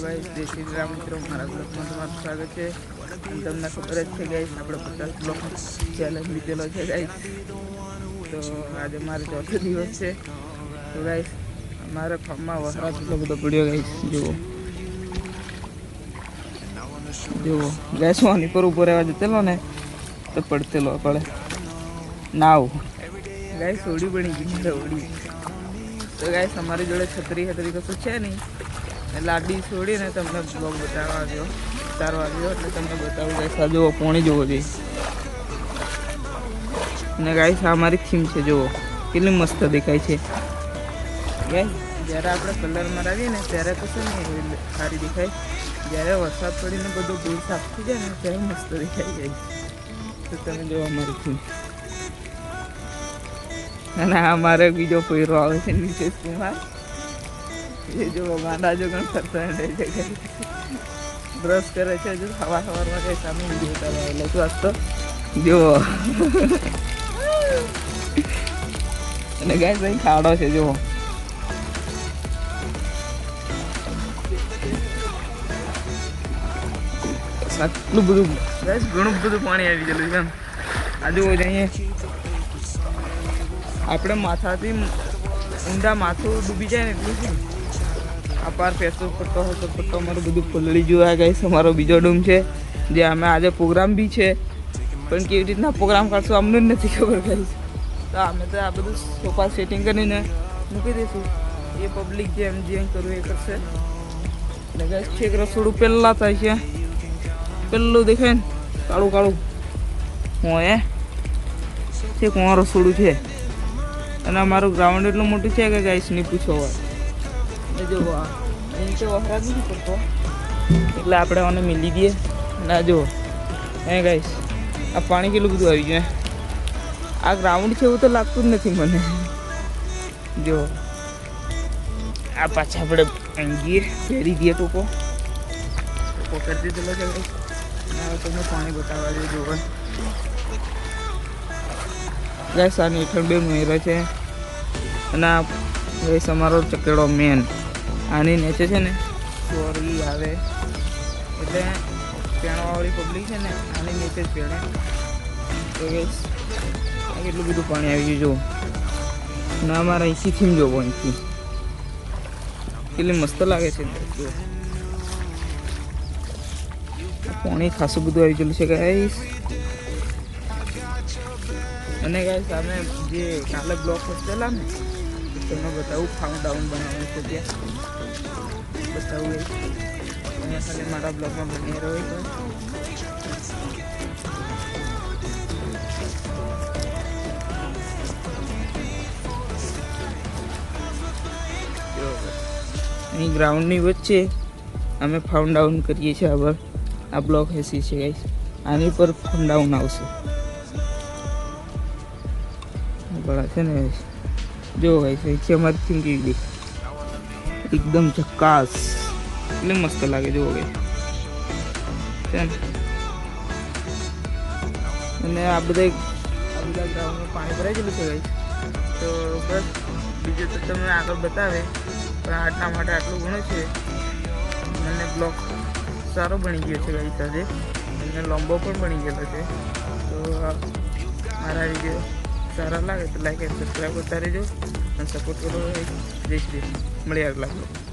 guys जय श्री राम मित्रों मारा ब्लॉग में તમારું સ્વાગત છે અને તમને ખબર જ છે ગાइस આપણે 50 બ્લોક ચેલેન્જ લીધેલો છે ગાइस તો આજે મારો ચોથો દિવસ છે તો ગાइस અમારા ફાર્મમાં વરસાદ એટલો બધો પડ્યો ગાइस જુઓ ગેસ વાની પર ઉપર રહેવા જતેલો ને તો પડતેલો પડે નાવ ગાइस ઓડી બની ગઈ ઓડી તો ગાइस અમારી જોડે છત્રી કશું છે નહીં લાડી છોડીને તમને બ્લોગ બતાવવા આવ્યો એટલે તમને બતાવું ગાइस આ જુઓ પોણી જોવો જોઈએ અને ગાइस આ અમારી થીમ છે જુઓ કેટલી મસ્ત દેખાય છે ગાइस જ્યારે આપણે કલર મરાવીએ ને ત્યારે કશું નહીં સારી દેખાય જ્યારે વરસાદ પડીને બધું ધૂળ સાફ થઈ જાય ને ત્યારે મસ્ત દેખાય ગાइस તો તમે જુઓ અમારી થીમ અને અમારે બીજો પોયરો આવે છે નીતિશ કુમાર એ જો ગાંડા જો ગણ કરતા બ્રશ કરે છે જો સવારમાં કઈ સામે વિડીયો ઉતારવા તો આજ તો જો અને ગાઈસ અહીં ખાડો છે જો આટલું બધું ગાઈસ ઘણું બધું પાણી આવી ગયેલું છે એમ આજુ જઈએ આપણે માથાથી ઊંડા માથું ડૂબી જાય ને એટલું છે આ પાર પેસો પટ્ટો અમારું બધું પલળી જોયા ગાઈસ અમારો બીજો ડૂમ છે જે અમે આજે પ્રોગ્રામ બી છે પણ કેવી રીતના પ્રોગ્રામ કરશું અમને જ નથી ખબર ગાઈસ તો અમે તો આ બધું સોફા સેટિંગ કરીને મૂકી દઈશું એ પબ્લિક જેમ કરવું એ કરશે એટલે ગાઈસ છેક રસોડું પહેલાં થાય છે પહેલું દેખાય ને કાળું હું છે કોણ રસોડું છે અને અમારું ગ્રાઉન્ડ એટલું મોટું છે કે ગાઈસ નહીં પૂછો હોય જો નીચે વરસાદ નથી પડતો એટલે આપણે આને મિલી દઈએ ના જો હે ગાઈસ આ પાણી કેટલું બધું આવી ગયું આ ગ્રાઉન્ડ છે એવું તો લાગતું જ નથી મને જો આ પાછા આપણે અંગીર પહેરી દઈએ ટોપો કરી દીધેલો છે ગાઈસ હવે તમને પાણી બતાવવા દે જોવા ગાઈસ આની હેઠળ બે મહેરો છે અને આ ગાઈસ અમારો ચકેડો મેન આની નીચે છે ને ચોરી આવે એટલે પેણવાવાળી પબ્લિક છે ને આની નીચે જ પેણે તો ગાઈસ આ કેટલું બધું પાણી આવી ગયું જો ના અમારા અહીંથી થીમ જોવો અહીંથી કેટલી મસ્ત લાગે છે પાણી ખાસું બધું આવી ગયેલું છે ગાઈસ અને ગાઈસ અમે જે કાલે બ્લોક હસ્તેલા ને તમને બતાવું ફાઉન્ડ ડાઉન બનાવવાનું છે ત્યાં બતાવું અહીંયા ખાલી મારા બ્લોગમાં બની રહ્યો અહીં ગ્રાઉન્ડની વચ્ચે અમે ફાઉન્ડ ડાઉન કરીએ છીએ હવે આ બ્લોક હેસી છે ગાઈસ આની પર ફાઉન્ડ ડાઉન આવશે બड़ा છે ને જો ગાઈસ છે અમારી થીમ કેવી દેખ એકદમ ઝકાસ એટલે મસ્ત લાગે જો ગાઈસ અને આ બધા ગ્રાઉન્ડમાં પાણી ભરાઈ ગયેલું છે ગાઈસ તો બસ બીજું તો તમને આગળ બતાવે પણ આટલા માટે આટલું ઘણું છે અને બ્લોક સારો બની ગયો છે ગાઈસ આજે અને લાંબો પણ બની ગયેલો છે તો મારા વિડીયો સારા લાગે તો લાઈક એન્ડ સબસ્ક્રાઈબ કરતા રહેજો અને સપોર્ટ કરો જય શ્રી મળીએ આગલા બ્લોગ